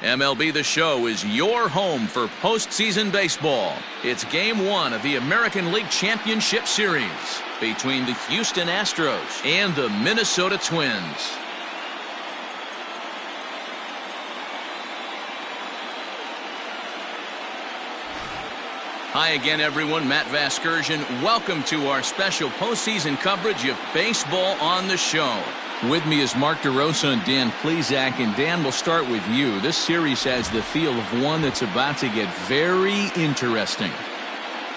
MLB The Show is your home for postseason baseball. It's Game 1 of the American League Championship Series between the Houston Astros and the Minnesota Twins. Hi again, everyone. Matt Vasgersian. Welcome to our special postseason coverage of Baseball on the Show. With me is Mark DeRosa and Dan Plesac. And Dan, we'll start with you. This series has the feel of one that's about to get very interesting.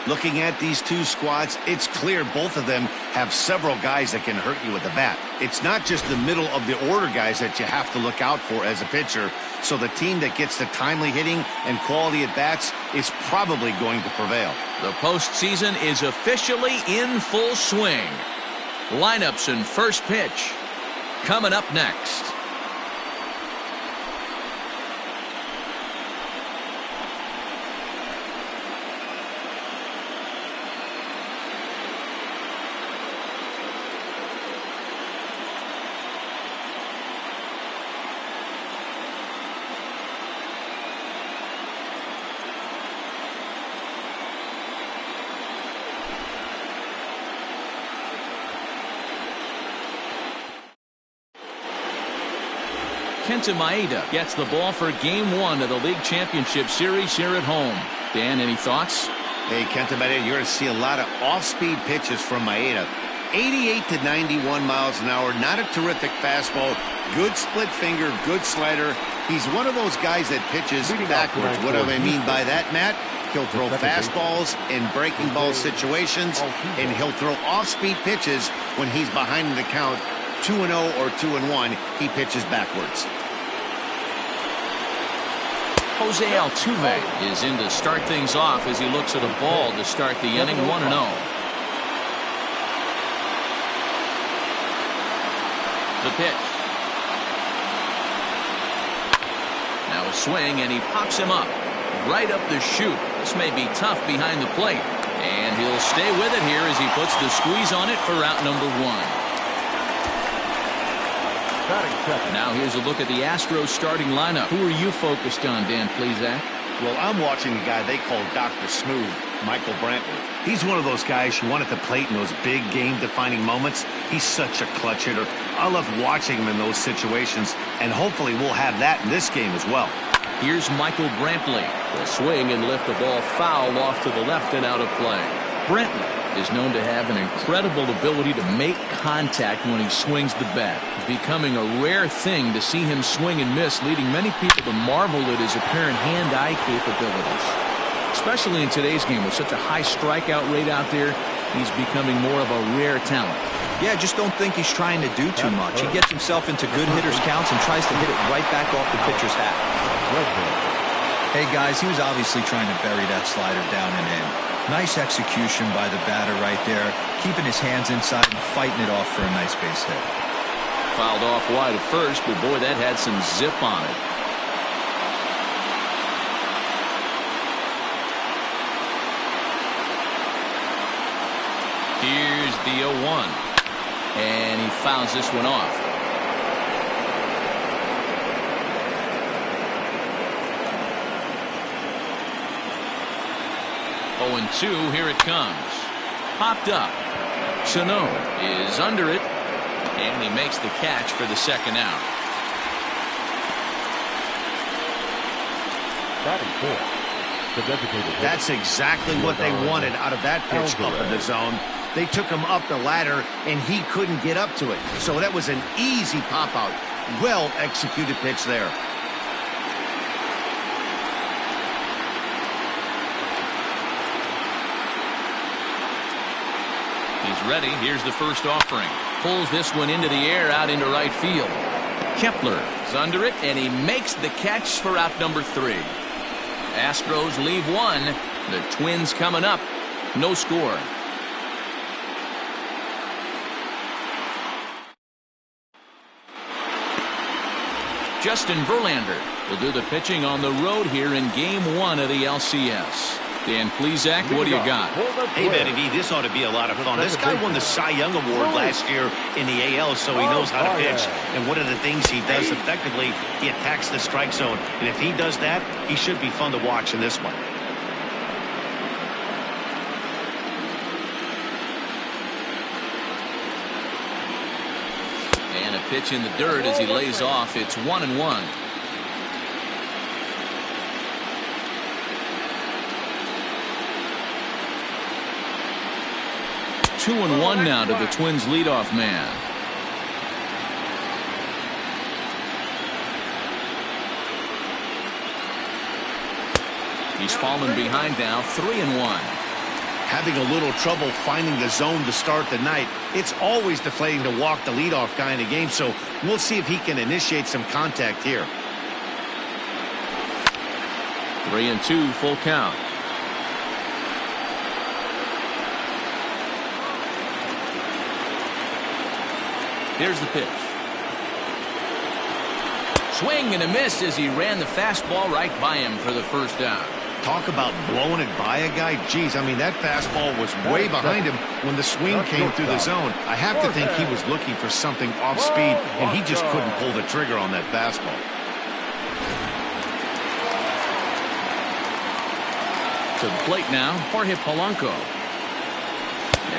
Looking at these two squads, it's clear both of them have several guys that can hurt you with the bat. It's not just the middle of the order guys that you have to look out for as a pitcher. So the team that gets the timely hitting and quality at bats is probably going to prevail. The postseason is officially in full swing. Lineups and first pitch coming up next. Kenta gets the ball for Game 1 of the League Championship Series here at home. Dan, any thoughts? Hey, Kenta, you're going to see a lot of off-speed pitches from Maeda. 88 to 91 miles an hour, not a terrific fastball. Good split finger, good slider. He's one of those guys that pitches backwards. What do I mean by that, Matt? He'll throw fastballs in breaking ball situations, and he'll throw off-speed pitches when he's behind in the count. 2-0 or 2-1, he pitches backwards. Jose Altuve is in to start things off as he looks at a ball to start the inning. 1-0. The pitch. Now a swing, and he pops him up right up the chute. This may be tough behind the plate, and he'll stay with it here as he puts the squeeze on it for out number 1. Now here's a look at the Astros starting lineup. Who are you focused on, Dan Plesac? Well, I'm watching the guy they call Dr. Smooth, Michael Brantley. He's one of those guys you want at the plate in those big game-defining moments. He's such a clutch hitter. I love watching him in those situations, and hopefully we'll have that in this game as well. Here's Michael Brantley. The swing and lift the ball foul off to the left and out of play. Brantley is known to have an incredible ability to make contact when he swings the bat. It's becoming a rare thing to see him swing and miss, leading many people to marvel at his apparent hand-eye capabilities. Especially in today's game with such a high strikeout rate out there, he's becoming more of a rare talent. Yeah, I just don't think he's trying to do too much. He gets himself into good hitters' counts and tries to hit it right back off the pitcher's hat. Hey, guys, he was obviously trying to bury that slider down and in. Nice execution by the batter right there, keeping his hands inside and fighting it off for a nice base hit. Fouled off wide at first, but boy, that had some zip on it. Here's the 0-1, and he fouls this one off. And 2, here it comes. Popped up. Sano is under it, and he makes the catch for the second out. That's exactly what they wanted out of that pitch up in the zone. They took him up the ladder, and he couldn't get up to it. So that was an easy pop-out. Well-executed pitch there. He's ready. Here's the first offering. Pulls this one into the air out into right field. Kepler is under it, and he makes the catch for out number 3. Astros leave 1. The Twins coming up. No score. Justin Verlander will do the pitching on the road here in Game 1 of the LCS. Dan Plesac, what do you got? Hey, Benny V, this ought to be a lot of fun. This guy won the Cy Young Award last year in the AL, so he knows how to pitch. And one of the things he does effectively, he attacks the strike zone. And if he does that, he should be fun to watch in this one. And a pitch in the dirt as he lays off. It's 1-1. 2-1 now to the Twins leadoff man. He's fallen behind now, 3-1. Having a little trouble finding the zone to start the night. It's always deflating to walk the leadoff guy in the game, so we'll see if he can initiate some contact here. 3-2, full count. Here's the pitch. Swing and a miss as he ran the fastball right by him for the first down. Talk about blowing it by a guy. Geez, I mean, that fastball was way behind him when the swing came through the zone. I have to think he was looking for something off speed, and he just couldn't pull the trigger on that fastball. To the plate now, Jorge Polanco.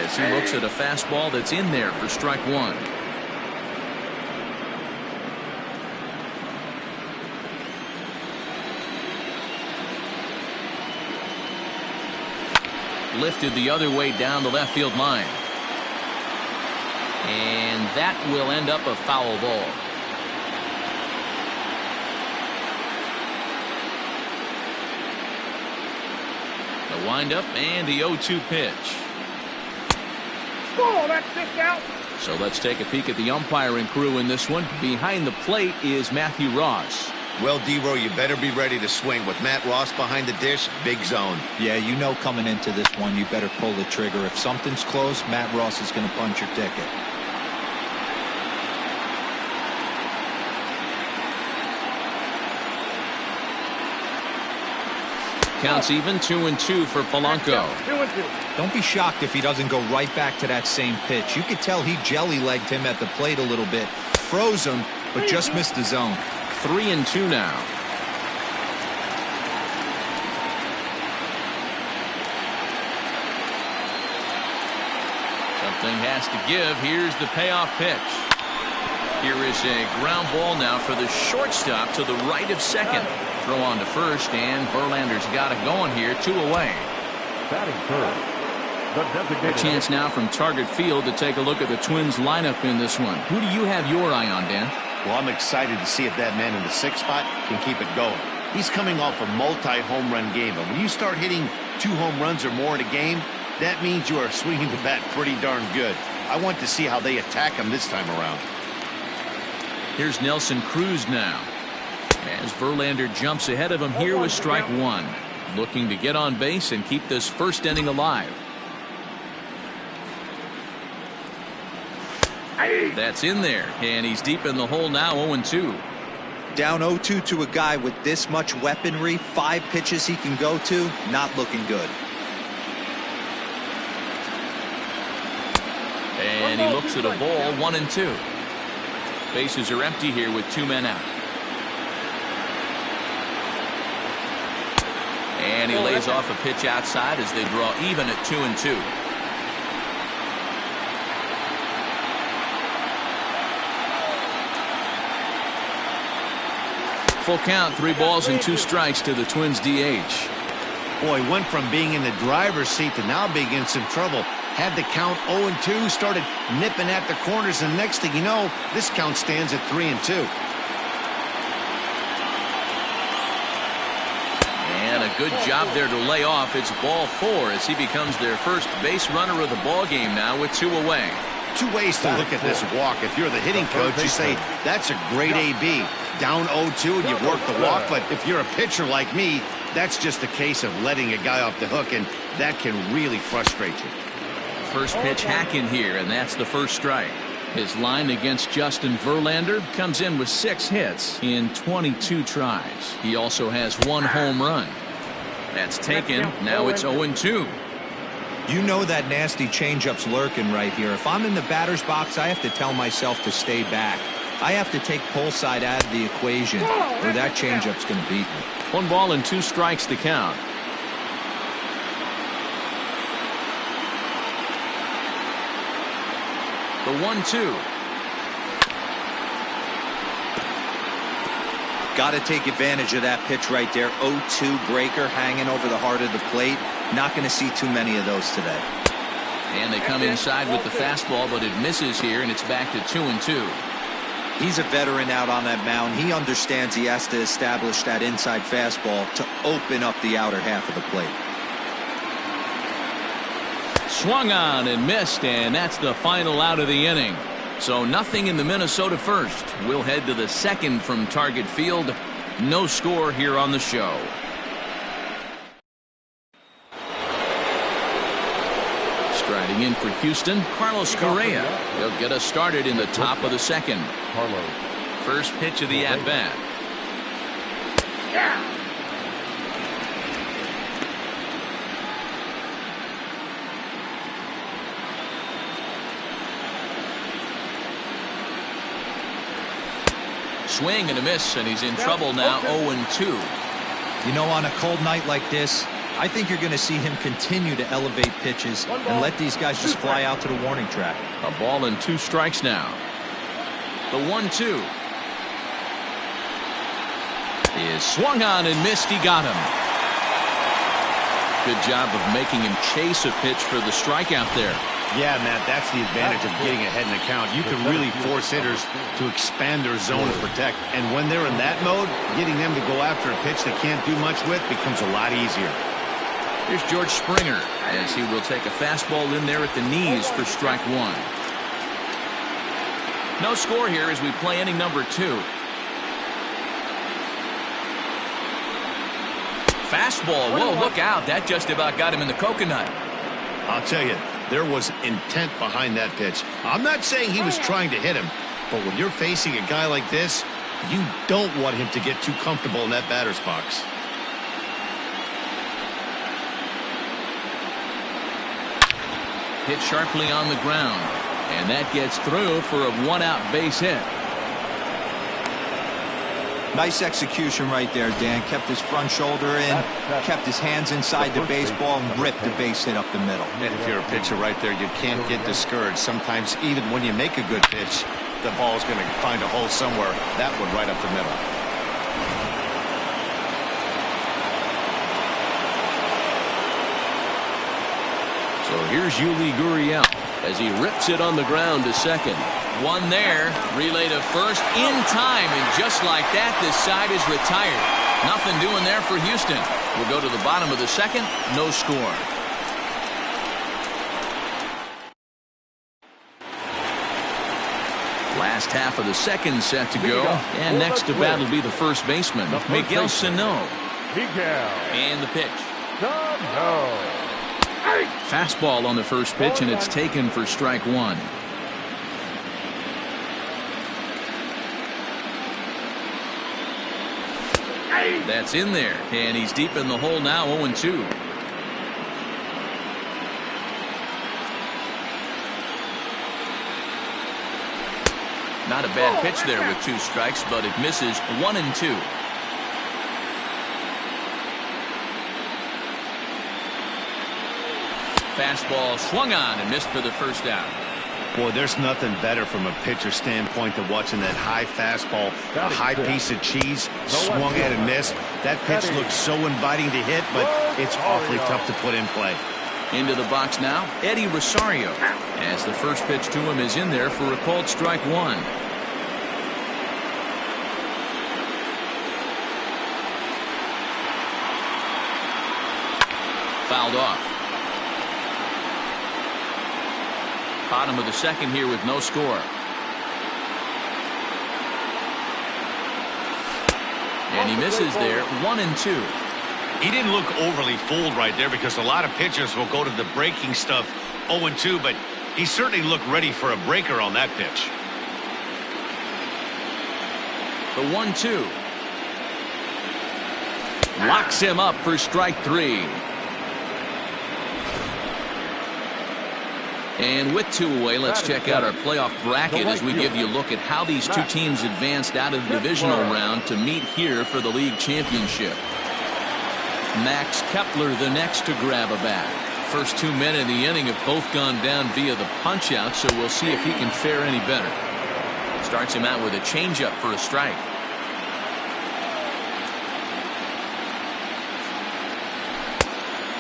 As he looks at a fastball that's in there for strike one. Lifted the other way down the left field line. And that will end up a foul ball. The windup and the 0-2 pitch. Oh, that's kicked out. So let's take a peek at the umpiring crew in this one. Behind the plate is Matthew Ross. Well, D-Row, you better be ready to swing. With Matt Ross behind the dish, big zone. Yeah, you know coming into this one, you better pull the trigger. If something's close, Matt Ross is going to punch your ticket. Counts even, 2-2 for Polanco. 2-2. Don't be shocked if he doesn't go right back to that same pitch. You could tell he jelly-legged him at the plate a little bit. Froze him, but just missed the zone. 3-2 now. Something has to give. Here's the payoff pitch. Here is a ground ball now for the shortstop to the right of second. Throw on to first, and Verlander's got it going here, 2 away. Batting third. A chance now from Target Field to take a look at the Twins lineup in this one. Who do you have your eye on, Dan? Well, I'm excited to see if that man in the 6th spot can keep it going. He's coming off a multi-home run game, and when you start hitting 2 home runs or more in a game, that means you are swinging the bat pretty darn good. I want to see how they attack him this time around. Here's Nelson Cruz now. As Verlander jumps ahead of him here with strike one. Looking to get on base and keep this first inning alive. That's in there, and he's deep in the hole now, 0-2. Down 0-2 to a guy with this much weaponry, 5 pitches he can go to, not looking good. And he looks at a ball, 1-2. Bases are empty here with 2 men out. And he lays off a pitch outside as they draw even at 2-2. Full count, 3 balls and 2 strikes to the Twins DH. Boy, went from being in the driver's seat to now being in some trouble. Had the count 0-2, started nipping at the corners, and next thing you know, this count stands at 3-2. And a good job there to lay off. It's ball 4 as he becomes their first base runner of the ball game now with 2 away. 2 ways to look at this walk. If you're the hitting coach, you say, that's a great AB. Down 0-2 and you work the walk, but if you're a pitcher like me, that's just a case of letting a guy off the hook, and that can really frustrate you. First pitch hack in here, and that's the first strike. His line against Justin Verlander comes in with 6 hits in 22 tries. He also has 1 home run. That's taken. Now it's 0-2. You know that nasty changeup's lurking right here. If I'm in the batter's box, I have to tell myself to stay back. I have to take pull side out of the equation, or that changeup's going to beat me. 1 ball and 2 strikes the count. The 1-2. Got to take advantage of that pitch right there. 0-2 breaker hanging over the heart of the plate. Not going to see too many of those today. And they come inside with the fastball, but it misses here, and it's back to 2-2. He's a veteran out on that mound. He understands he has to establish that inside fastball to open up the outer half of the plate. Swung on and missed, and that's the final out of the inning. So nothing in the Minnesota first. We'll head to the second from Target Field. No score here on the show. Striding in for Houston, Carlos Correa. He'll get us started in the top of the second. First pitch of the at-bat. Swing and a miss, and he's in trouble now. 0-2. You know, on a cold night like this, I think you're going to see him continue to elevate pitches and let these guys just fly out to the warning track. A ball and 2 strikes now. The 1-2 is swung on and missed. He got him. Good job of making him chase a pitch for the strikeout there. Yeah, Matt, that's the advantage of getting ahead in the count. You can really force hitters to expand their zone to protect. And when they're in that mode, getting them to go after a pitch they can't do much with becomes a lot easier. Here's George Springer as he will take a fastball in there at the knees for strike 1. No score here as we play inning number 2. Fastball. Whoa, look out. That just about got him in the coconut. I'll tell you, there was intent behind that pitch. I'm not saying he was trying to hit him, but when you're facing a guy like this, you don't want him to get too comfortable in that batter's box. Hit sharply on the ground, and that gets through for a 1-out base hit. Nice execution right there, Dan. Kept his front shoulder in, kept his hands inside the baseball, and ripped the base hit up the middle. And if you're a pitcher right there, you can't get discouraged. Sometimes even when you make a good pitch, the ball's going to find a hole somewhere. That one right up the middle. So here's Yuli Gurriel as he rips it on the ground to second. One there, relay to first in time, and just like that, this side is retired. Nothing doing there for Houston. We'll go to the bottom of the second, no score. Last half of the second set to go, and next to bat will be the first baseman, Miguel Sano. And the pitch. Fastball on the first pitch, and it's taken for strike 1. That's in there, and he's deep in the hole now. 0-2. Not a bad pitch there with 2 strikes, but it misses. 1-2. Fastball swung on and missed for the first out. Boy, there's nothing better from a pitcher standpoint than watching that high fastball, a high piece of cheese, swung at and missed. That pitch looks so inviting to hit, but it's awfully tough to put in play. Into the box now, Eddie Rosario, as the first pitch to him is in there for a called strike 1. Fouled off. Bottom of the second here with no score. And he misses there. 1-2. He didn't look overly fooled right there because a lot of pitchers will go to the breaking stuff 0-2, but he certainly looked ready for a breaker on that pitch. The 1-2. Locks him up for strike 3. And with 2 away, let's check out our playoff bracket as we give you a look at how these two teams advanced out of the divisional round to meet here for the league championship. Max Kepler the next to grab a bat. First 2 men in the inning have both gone down via the punch-out, so we'll see if he can fare any better. Starts him out with a changeup for a strike.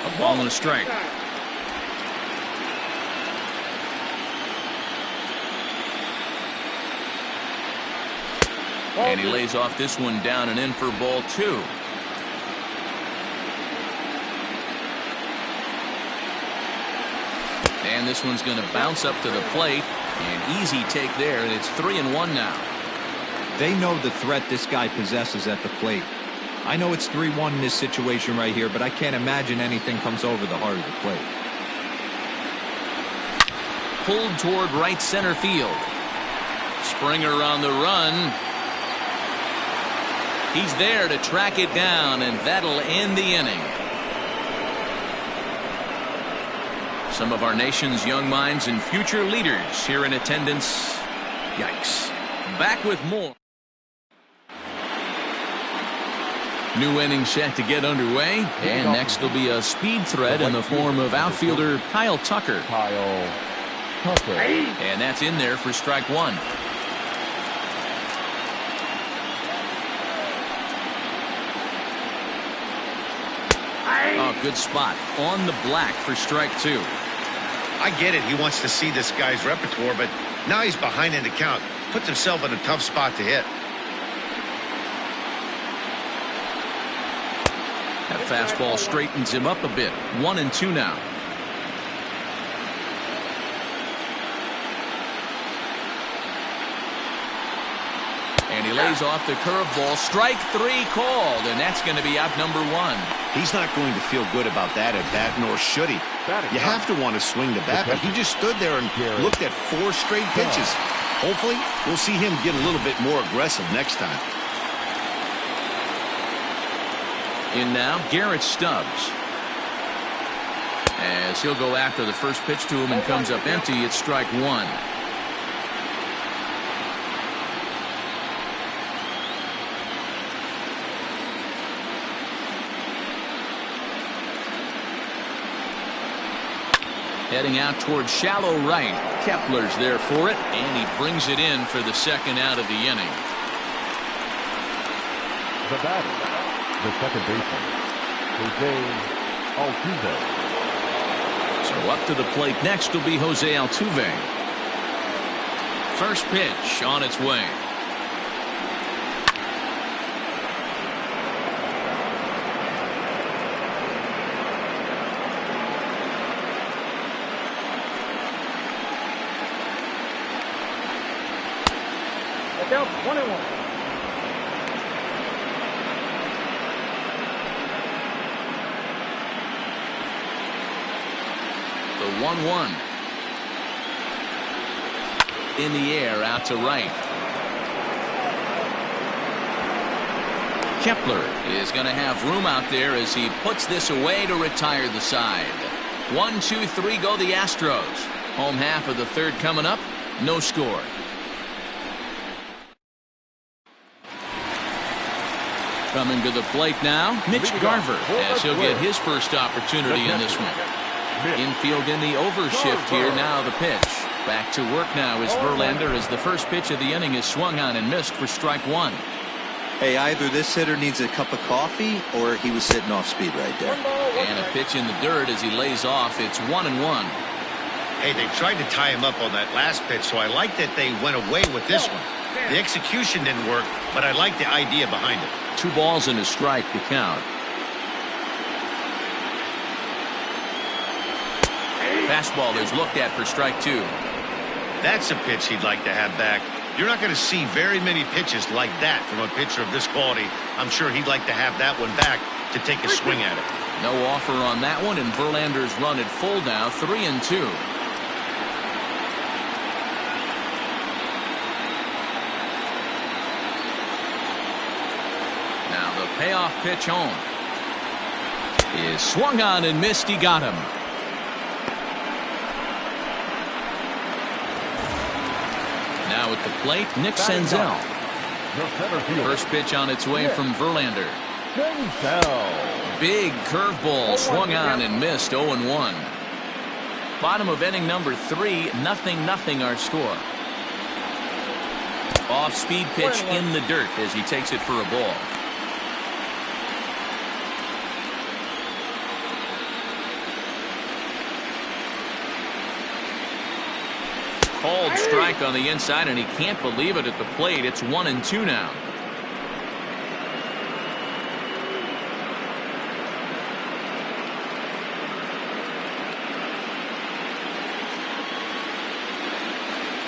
A ball and a strike. And he lays off this one down and in for ball 2. And this one's going to bounce up to the plate. An easy take there, and it's 3-1 now. They know the threat this guy possesses at the plate. I know it's 3-1 in this situation right here, but I can't imagine anything comes over the heart of the plate. Pulled toward right center field. Springer on the run. He's there to track it down, and that'll end the inning. Some of our nation's young minds and future leaders here in attendance. Yikes. Back with more. New inning set to get underway, and next will be a speed threat in the form of outfielder Kyle Tucker. And that's in there for strike 1. Oh, good spot on the black for strike 2. I get it. He wants to see this guy's repertoire, but now he's behind in the count. Puts himself in a tough spot to hit. That fastball straightens him up a bit. 1-2 now. And he lays off the curveball. Strike 3 called, and that's going to be out number 1. He's not going to feel good about that at bat, nor should he. You have to want to swing the bat, but he just stood there and looked at 4 straight pitches. Hopefully, we'll see him get a little bit more aggressive next time. In now, Garrett Stubbs. As he'll go after the first pitch to him and comes up empty, it's strike 1. Heading out towards shallow right. Kepler's there for it, and he brings it in for the second out of the inning. The batter, the second baseman, Jose Altuve. So up to the plate next will be Jose Altuve. First pitch on its way. Out 1-1. The 1-1. In the air out to right. Kepler is going to have room out there as he puts this away to retire the side. 1, 2, 3 go the Astros. Home half of the third coming up. No score. Coming to the plate now, Mitch Garver, as he'll get his first opportunity in this one. Infield in the overshift here. Now the pitch. Back to work now is Verlander as the first pitch of the inning is swung on and missed for strike 1. Hey, either this hitter needs a cup of coffee or he was sitting off speed right there. And a pitch in the dirt as he lays off. It's 1-1. Hey, they tried to tie him up on that last pitch, so I like that they went away with this one. The execution didn't work, but I like the idea behind it. 2 balls and a strike to count. Fastball is looked at for strike 2. That's a pitch he'd like to have back. You're not going to see very many pitches like that from a pitcher of this quality. I'm sure he'd like to have that one back to take a swing at it. No offer on that one, and Verlander's run at full now, 3-2. Now the payoff pitch home. is swung on and missed. He got him. Now at the plate, Nick Senzel. First pitch on its way from Verlander. Big curveball swung on and missed. 0-1. Bottom of inning number 3, 0-0 our score. Off speed pitch in the dirt as he takes it for a ball. Called strike on the inside, and he can't believe it at the plate. It's 1-2 now.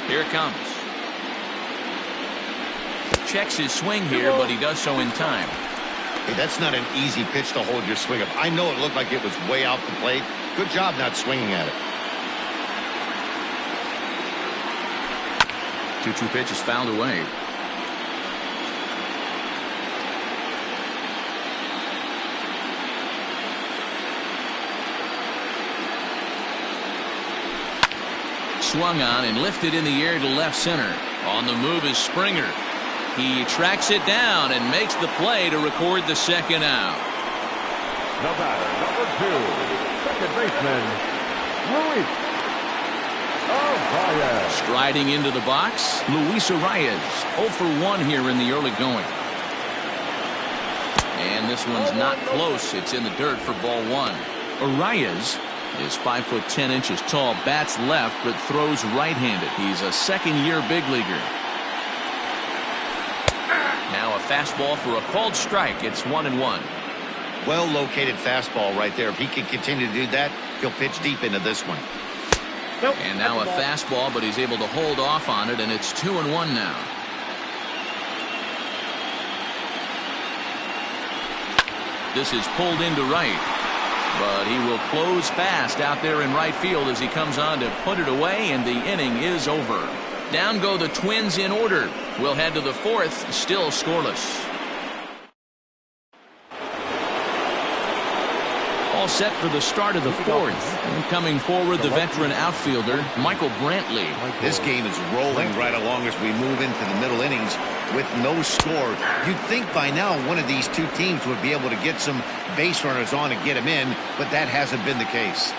Here it comes. Checks his swing here, but he does so in time. Hey, that's not an easy pitch to hold your swing up. I know it looked like it was way out the plate. Good job not swinging at it. 2-2 pitch is fouled away. Swung on and lifted in the air to left center. On the move is Springer. He tracks it down and makes the play to record the second out. The batter, number 2, second baseman, Luis Arias. Striding into the box, Luis Arias. 0 for 1 here in the early going. And this one's not close. It's in the dirt for ball 1. Arias is 5'10" tall, bats left, but throws right-handed. He's a second-year big leaguer. Now a fastball for a called strike. It's 1-1. Well-located fastball right there. If he can continue to do that, he'll pitch deep into this one. And now a fastball, but he's able to hold off on it, and it's 2-1 now. This is pulled into right, but he will close fast out there in right field as he comes on to put it away, and the inning is over. Down go the Twins in order. We'll head to the 4th, still scoreless. All set for the start of the 4th. And coming forward, the veteran outfielder, Michael Brantley. This game is rolling right along as we move into the middle innings with no score. You'd think by now one of these two teams would be able to get some base runners on and get them in, but that hasn't been the case.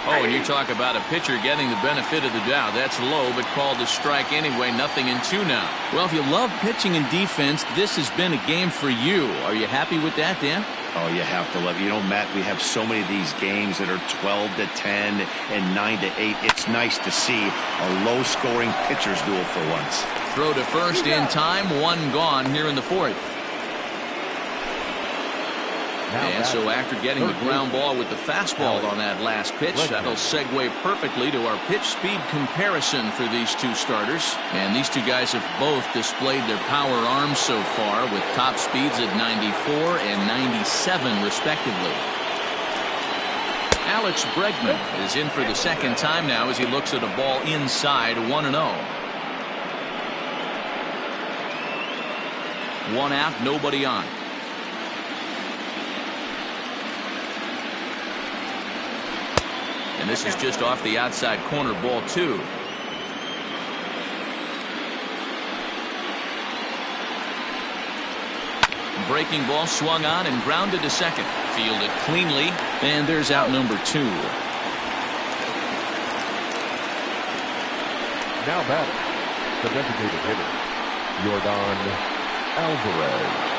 Oh, and you talk about a pitcher getting the benefit of the doubt. That's low, but called a strike anyway. 0-2 now. Well, if you love pitching and defense, this has been a game for you. Are you happy with that, Dan? Oh, you have to love it. You know, Matt, we have so many of these games that are 12-10 and 9-8. It's nice to see a low-scoring pitcher's duel for once. Throw to first in time. 1 gone here in the 4th. And so after getting the ground ball with the fastball on that last pitch, that'll segue perfectly to our pitch speed comparison for these two starters. And these two guys have both displayed their power arms so far with top speeds at 94 and 97 respectively. Alex Bregman is in for the second time now as he looks at a ball inside. 1-0. 1 out, nobody on. And this is just off the outside corner, ball 2. Breaking ball swung on and grounded to second. Fielded cleanly, and there's out number 2. Now batting, the designated hitter, Yordan Alvarez.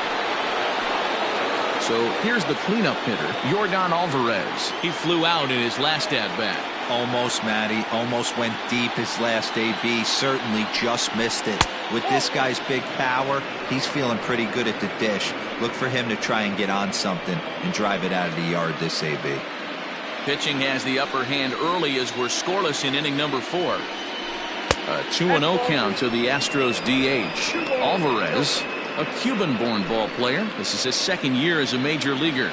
So here's the cleanup hitter, Yordan Alvarez. He flew out in his last at-bat. Almost, Matty. Almost went deep his last AB. Certainly just missed it. With this guy's big power, he's feeling pretty good at the dish. Look for him to try and get on something and drive it out of the yard this AB. Pitching has the upper hand early as we're scoreless in inning number 4. A 2-0 count to the Astros DH. Alvarez, a Cuban-born ball player. This is his second year as a major leaguer.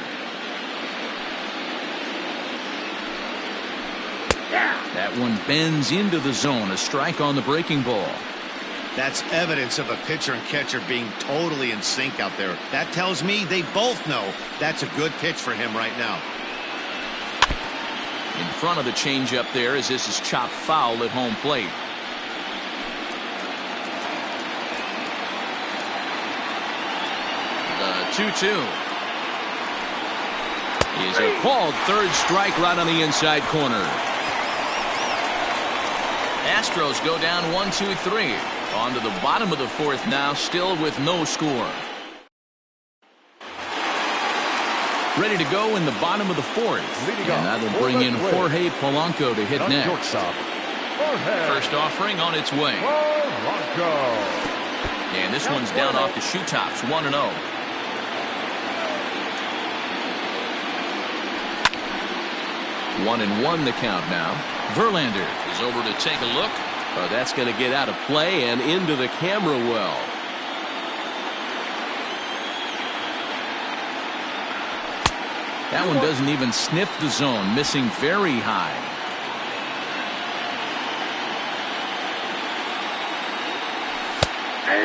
That one bends into the zone. A strike on the breaking ball. That's evidence of a pitcher and catcher being totally in sync out there. That tells me they both know that's a good pitch for him right now. In front of the changeup there as this is chopped foul at home plate. The 2-2 is a called third strike right on the inside corner. Astros go down 1-2-3. On to the bottom of the fourth now, still with no score. Ready to go in the bottom of the fourth. And that'll bring in Jorge Polanco to hit next. First offering on its way. And this one's down off the shoe tops, 1-0. One and one the count now. Verlander is over to take a look. Oh, that's going to get out of play and into the camera well. That one doesn't even sniff the zone, missing very high.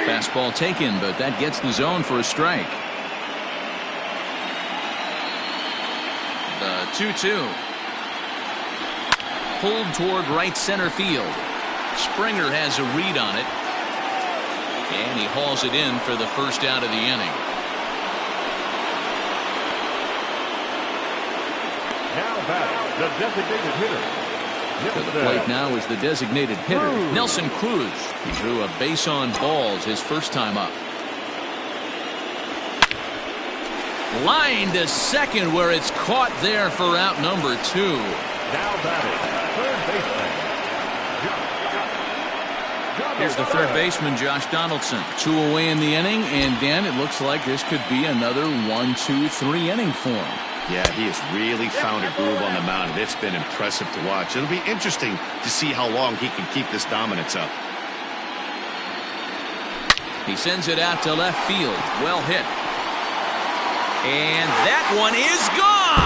Fastball taken, but that gets the zone for a strike. The 2-2. Pulled toward right center field. Springer has a read on it. And he hauls it in for the first out of the inning. Now batting, the designated hitter. To the plate now is the designated hitter, Nelson Cruz. He drew a base on balls his first time up. Line to second where it's caught there for out number 2. Now batting, third baseman. Here's the third baseman, Josh Donaldson. 2 away in the inning, and Dan, it looks like this could be another 1-2-3 inning for him. Yeah, he has really found a groove on the mound, and it's been impressive to watch. It'll be interesting to see how long he can keep this dominance up. He sends it out to left field. Well hit. And that one is gone!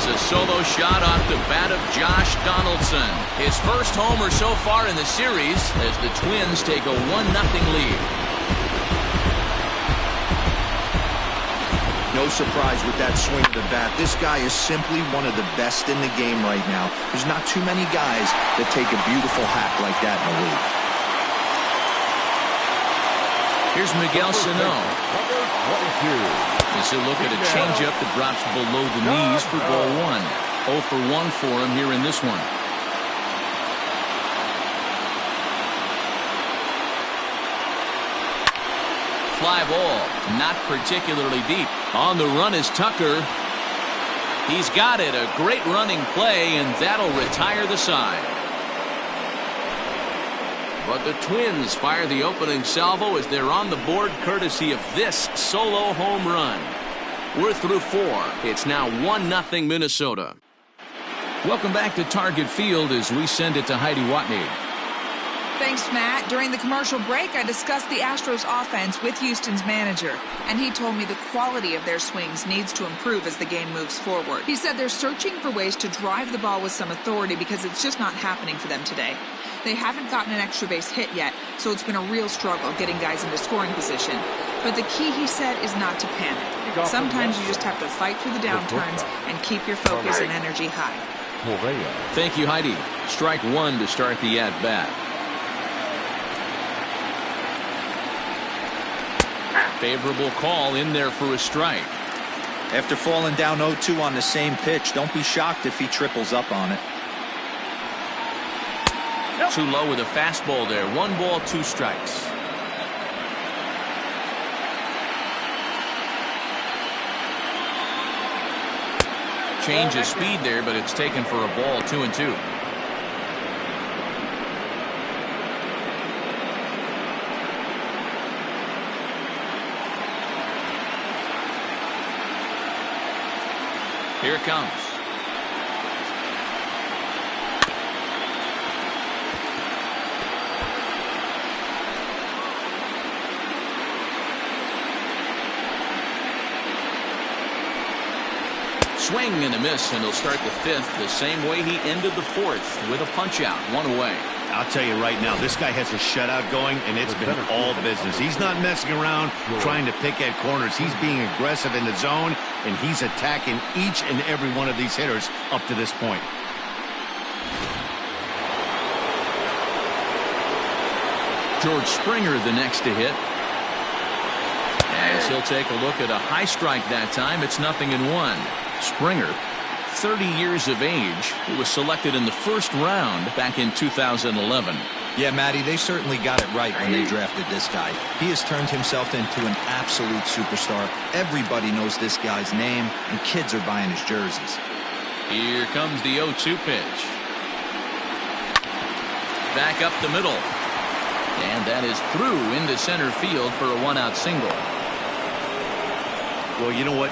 A solo shot off the bat of Josh Donaldson. His first homer so far in the series as the Twins take a 1-0 lead. No surprise with that swing of the bat. This guy is simply one of the best in the game right now. There's not too many guys that take a beautiful hack like that in the league. Here's Miguel Sano. Number 22. As he'll look at a changeup that drops below the knees for ball 1. 0 for 1 for him here in this one. Fly ball, not particularly deep. On the run is Tucker. He's got it. A great running play, and that'll retire the side. But the Twins fire the opening salvo as they're on the board courtesy of this solo home run. We're through 4. It's now 1-0 Minnesota. Welcome back to Target Field as we send it to Heidi Watney. Thanks, Matt. During the commercial break, I discussed the Astros offense with Houston's manager, and he told me the quality of their swings needs to improve as the game moves forward. He said they're searching for ways to drive the ball with some authority because it's just not happening for them today. They haven't gotten an extra base hit yet, so it's been a real struggle getting guys into scoring position. But the key, he said, is not to panic. Sometimes you just have to fight through the downturns and keep your focus and energy high. Thank you, Heidi. Strike 1 to start the at-bat. Favorable call in there for a strike. After falling down 0-2 on the same pitch, don't be shocked if he triples up on it. Too low with a fastball there. 1 ball, 2 strikes. Change of speed there, but it's taken for a ball. 2-2. Here it comes. swing and a miss, and he'll start the fifth the same way he ended the fourth, with a punch out, 1 away. I'll tell you right now, this guy has a shutout going, and it's been all business. He's not messing around trying to pick at corners. He's being aggressive in the zone, and he's attacking each and every one of these hitters up to this point. George Springer the next to hit. As he'll take a look at a high strike that time, it's 0-1. Springer, 30 years of age, who was selected in the first round back in 2011. Yeah, Matty, they certainly got it right when they drafted this guy. He has turned himself into an absolute superstar. Everybody knows this guy's name, and kids are buying his jerseys. Here comes the 0-2 pitch. Back up the middle. And that is through into center field for a 1-out single. Well, you know what?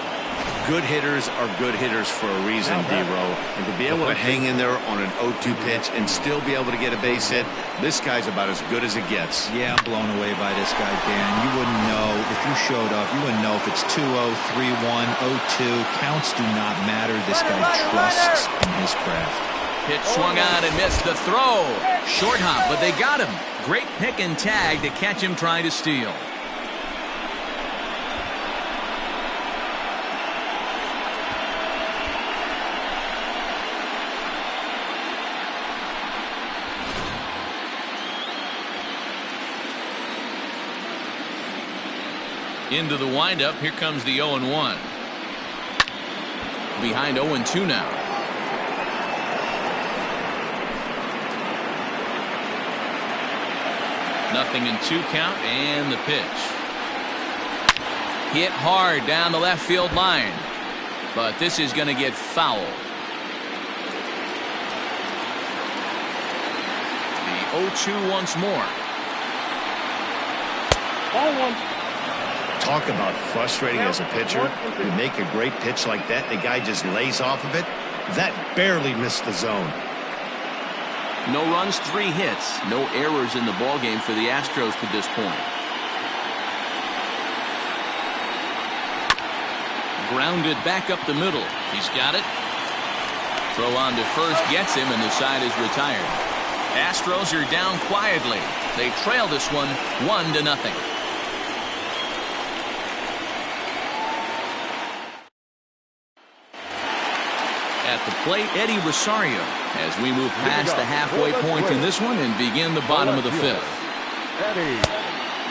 Good hitters are good hitters for a reason, D-Row. And to be able to hang in there on an 0-2 pitch and still be able to get a base hit, this guy's about as good as it gets. Yeah, I'm blown away by this guy, Dan. You wouldn't know if you showed up. You wouldn't know if it's 2-0, 3-1, 0-2. Counts do not matter. This guy trusts in his craft. Pitch swung on and missed the throw. Short hop, but they got him. Great pick and tag to catch him trying to steal. Into the windup, here comes the 0-1. Behind 0-2 now. Nothing in 2 count, and the pitch. Hit hard down the left field line. But this is going to get foul. The 0-2 once more. Ball 1. Talk about frustrating as a pitcher. You make a great pitch like that, the guy just lays off of it. That barely missed the zone. No runs, 3 hits. No errors in the ballgame for the Astros to this point. Grounded back up the middle. He's got it. Throw on to first gets him, and the side is retired. Astros are down quietly. They trail this one 1-0. At the plate, Eddie Rosario, as we move past the halfway point in this one and begin the bottom of the 5th.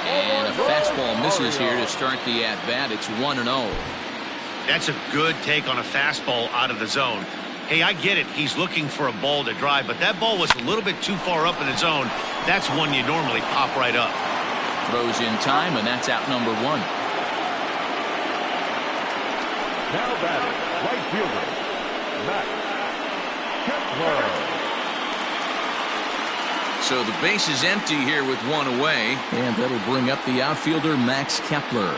And a fastball misses here to start the at-bat. It's 1-0. That's a good take on a fastball out of the zone. Hey, I get it. He's looking for a ball to drive, but that ball was a little bit too far up in the zone. That's one you normally pop right up. Throws in time, and that's out number 1. Now batting, right fielder, Matt Kepler. So the base is empty here with 1 away, and that'll bring up the outfielder Max Kepler.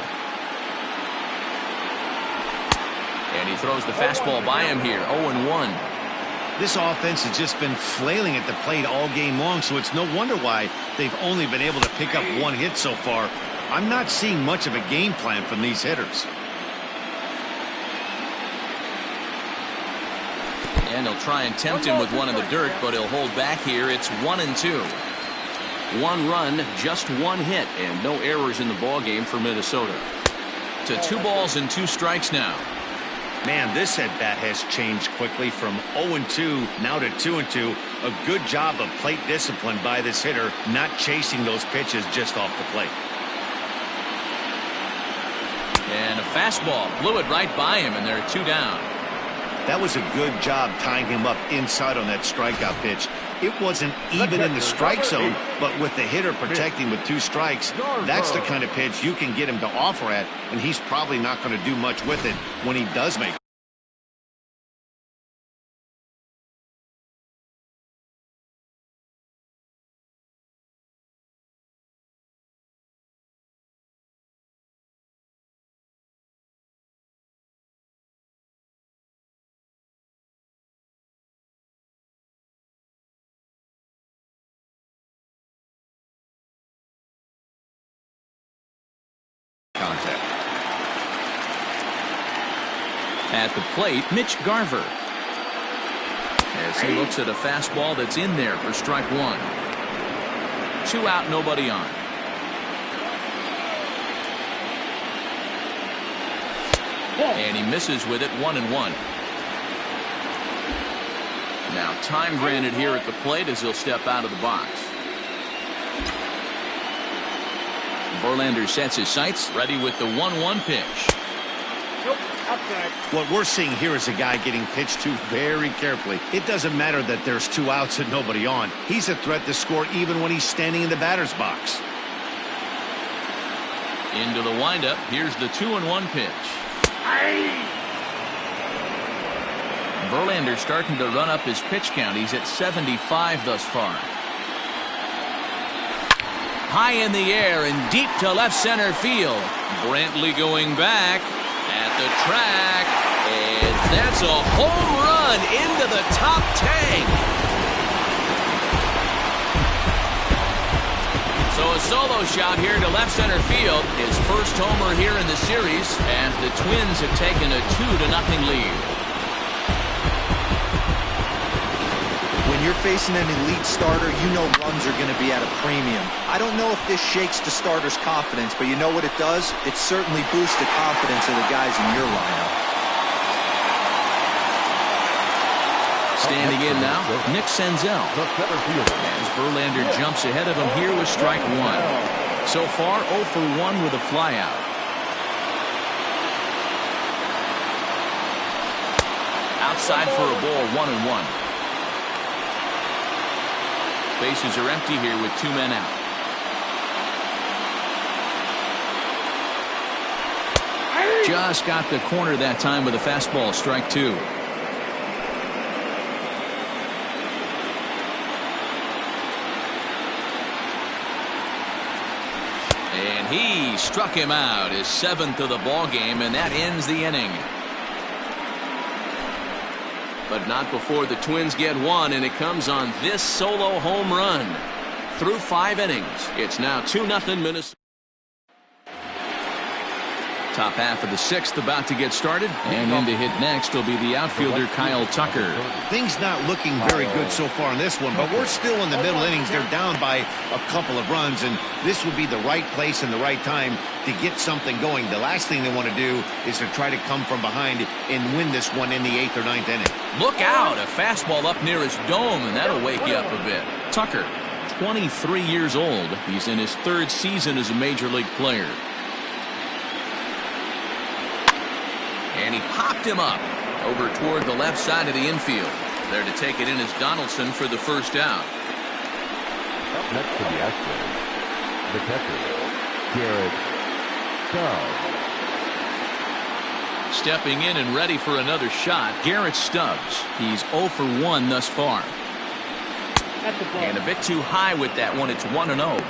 And he throws the fastball by him here, 0-1. This offense has just been flailing at the plate all game long, so it's no wonder why they've only been able to pick up 1 hit so far. I'm not seeing much of a game plan from these hitters. And he'll try and tempt him with one in the dirt, but he'll hold back here. It's 1-2. 1 run, just 1 hit, and no errors in the ballgame for Minnesota. To 2 balls and 2 strikes now. Man, this at-bat has changed quickly from 0-2 now to 2-2. A good job of plate discipline by this hitter, not chasing those pitches just off the plate. And a fastball blew it right by him, and they're 2 down. That was a good job tying him up inside on that strikeout pitch. It wasn't even in the strike zone, but with the hitter protecting with 2 strikes, that's the kind of pitch you can get him to offer at, and he's probably not going to do much with it when he does make it. At the plate, Mitch Garver. As he looks at a fastball that's in there for strike one. 2 out, nobody on. And he misses with it, 1-1. Now time granted here at the plate as he'll step out of the box. Verlander sets his sights, ready with the 1-1 pitch. What we're seeing here is a guy getting pitched to very carefully. It doesn't matter that there's 2 outs and nobody on. He's a threat to score even when he's standing in the batter's box. Into the windup. Here's the 2-1 pitch. Verlander starting to run up his pitch count. He's at 75 thus far. High in the air and deep to left center field. Brantley going back at the track, and that's a home run into the top tank. So a solo shot here to left center field. His first homer here in the series, and the Twins have taken a 2-0 lead. When you're facing an elite starter, you know runs are going to be at a premium. I don't know if this shakes the starter's confidence, but you know what it does? It certainly boosts the confidence of the guys in your lineup. Standing in now, Nick Senzel. As Verlander jumps ahead of him here with strike one. So far, 0 for 1 with a flyout. Outside for a ball, 1-1. Bases are empty here with 2 men out. Just got the corner that time with a fastball, strike 2. And he struck him out, his 7th of the ball game, and that ends the inning. But not before the Twins get one, and it comes on this solo home run. Through 5 innings, it's now 2-0 Minnesota. Top half of the 6th about to get started, and in to hit next will be the outfielder Kyle Tucker. Things not looking very good so far in this one, but we're still in the middle innings. They're down by a couple of runs, and this would be the right place and the right time to get something going. The last thing they want to do is to try to come from behind and win this one in the 8th or 9th inning. Look out, a fastball up near his dome, and that'll wake you up a bit. Tucker, 23 years old. He's in his 3rd season as a major league player. And he popped him up over toward the left side of the infield. There to take it in is Donaldson for the first out. Up next to the Astros, the catcher, Garrett Stubbs. Stepping in and ready for another shot, Garrett Stubbs. He's 0 for 1 thus far. And a bit too high with that one. It's 1-0.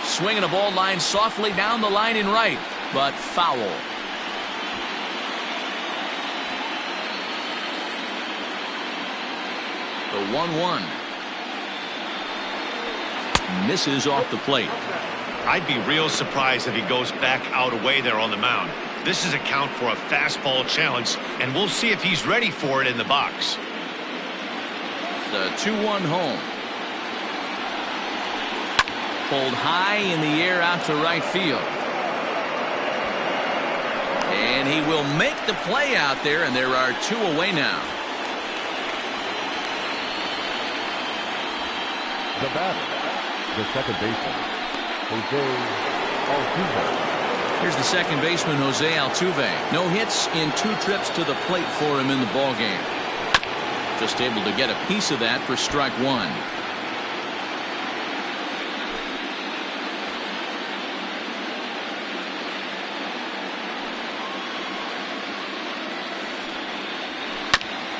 Swinging a ball line softly down the line in right, but foul. The 1-1. Misses off the plate. I'd be real surprised if he goes back out away there on the mound. This is a count for a fastball challenge, and we'll see if he's ready for it in the box. The 2-1 home. Pulled high in the air out to right field. And he will make the play out there, and there are 2 away now. The batter, the second baseman, Jose Altuve. Here's the second baseman, Jose Altuve. No hits in 2 trips to the plate for him in the ballgame. Just able to get a piece of that for strike 1.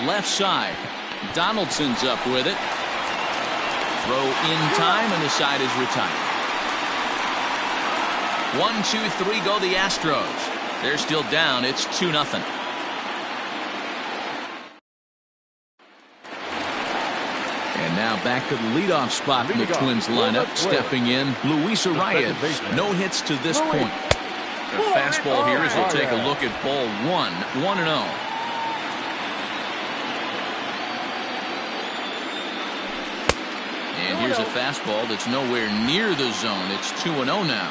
Left side. Donaldson's up with it. Throw in time, and the side is retired. 1, 2, 3 go the Astros. They're still down. It's 2-0. And And now back to the leadoff spot in the Twins lineup. Stepping in, Luis Arias. No hits to this point. The fastball here as we'll take a look at ball 1. 1-0. And here's a fastball that's nowhere near the zone. It's 2-0 now.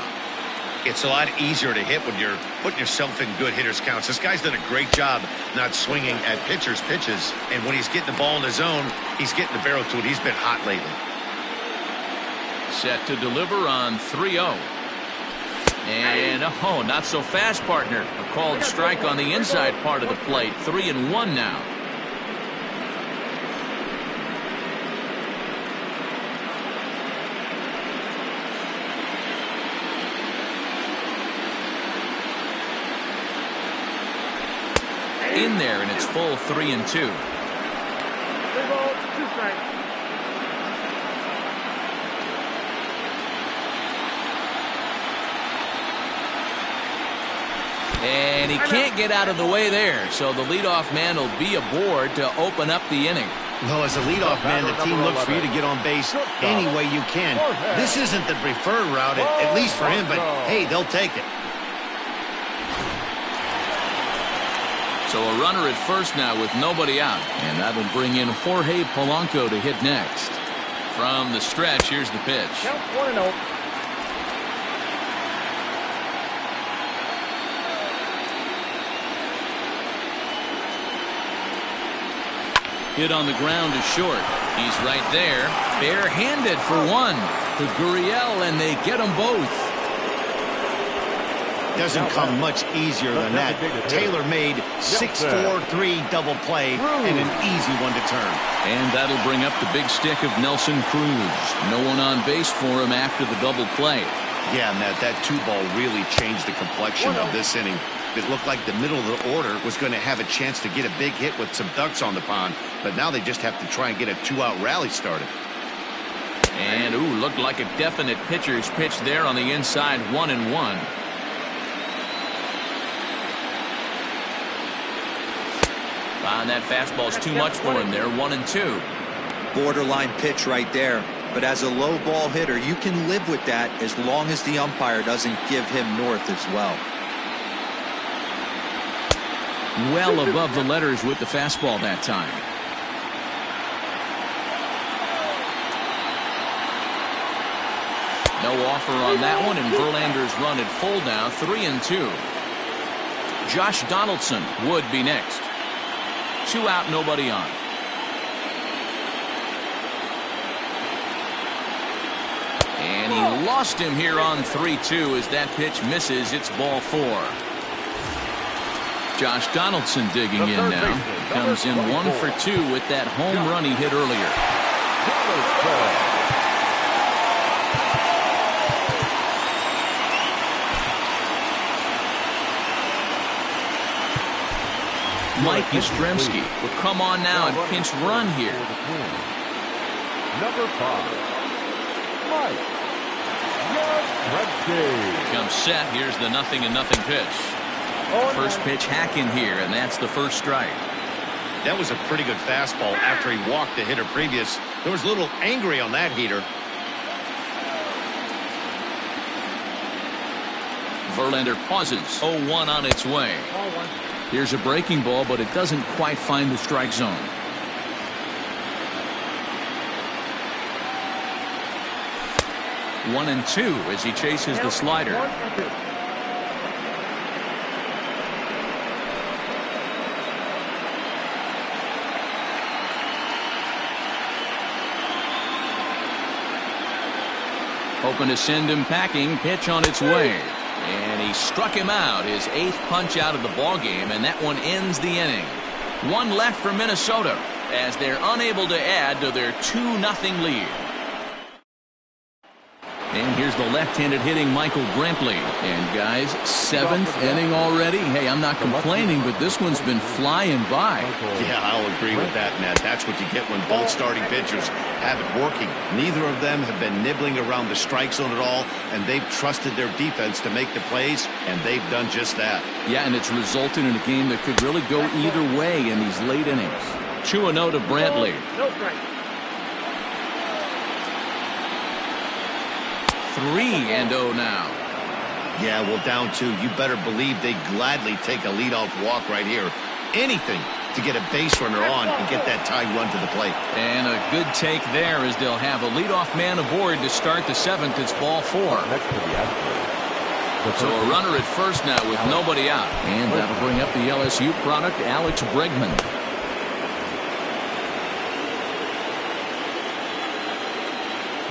It's a lot easier to hit when you're putting yourself in good hitters counts. This guy's done a great job not swinging at pitchers' pitches. And when he's getting the ball in the zone, he's getting the barrel to it. He's been hot lately. Set to deliver on 3-0. And, oh, not so fast, partner. A called strike on the inside part of the plate. 3-1 now. In there, and it's full 3-2. And he can't get out of the way there, so the leadoff man will be aboard to open up the inning. Well, as a leadoff man, the team looks for you to get on base any way you can. This isn't the preferred route, at least for him, but hey, they'll take it. So a runner at first now with nobody out, and that'll bring in Jorge Polanco to hit next. From the stretch, here's the pitch. Count 1-0. Hit on the ground is short. He's right there, barehanded for one to Gurriel, and they get them both. Doesn't come much easier than that. Taylor-made 6-4-3 double play and an easy one to turn. And that'll bring up the big stick of Nelson Cruz. No one on base for him after the double play. Yeah, Matt, that 2-ball really changed the complexion of this inning. It looked like the middle of the order was going to have a chance to get a big hit with some ducks on the pond, but now they just have to try and get a 2-out rally started. And, ooh, looked like a definite pitcher's pitch there on the inside, 1-1. And that fastball's too much for him there, 1-2. Borderline pitch right there. But as a low ball hitter, you can live with that as long as the umpire doesn't give him north as well. Well above the letters with the fastball that time. No offer on that one, and Verlander's run at full now, 3-2. Josh Donaldson would be next. 2 out, nobody on. And he lost him here on 3-2 as that pitch misses. It's ball 4. Josh Donaldson digging in now. Comes in 1 for 2 with that home run he hit earlier. Mike Yastrzemski will come on now and pinch run here. Number 5, Mike Yastrzemski. Comes set. Here's the 0-0 pitch. First pitch hacking here, and that's the first strike. That was a pretty good fastball after he walked the hitter previous. There was a little angry on that heater. Verlander pauses. 0-1 on its way. Here's a breaking ball, but it doesn't quite find the strike zone. One and two as he chases the slider. Hoping to send him packing. Pitch on its way. And he struck him out, his 8th punch out of the ballgame, and that one ends the inning. One left for Minnesota as they're unable to add to their 2-0 lead. And here's the left-handed hitting Michael Brantley. And guys, 7th inning already. Hey, I'm not complaining, but this one's been flying by. Yeah, I'll agree with that, Ned. That's what you get when both starting pitchers have it working. Neither of them have been nibbling around the strike zone at all, and they've trusted their defense to make the plays, and they've done just that. Yeah, and it's resulted in a game that could really go either way in these late innings. 2-0 to Brantley. 3-0 now. Yeah, well, down 2. You better believe they gladly take a leadoff walk right here. Anything to get a base runner on and get that tie run to the plate. And a good take there as they'll have a leadoff man aboard to start the 7th. It's ball 4. Next to the Astros. So a runner at first now with nobody out. And that'll bring up the LSU product, Alex Bregman.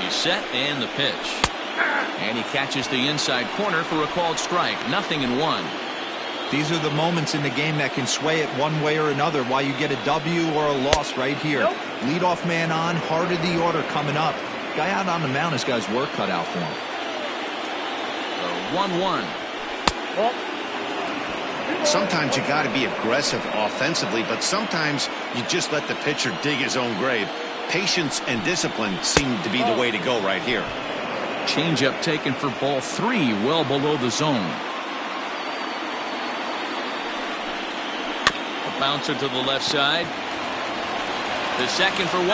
He's set and the pitch. And he catches the inside corner for a called strike. 0-1. These are the moments in the game that can sway it one way or another, why you get a W or a loss right here. Leadoff man on, heart of the order coming up. Guy out on the mound has got his work cut out for him. 1-1. Sometimes you got to be aggressive offensively, but sometimes you just let the pitcher dig his own grave. Patience and discipline seem to be the way to go right here. Changeup taken for ball 3, well below the zone. A bouncer to the left side. The second for 1.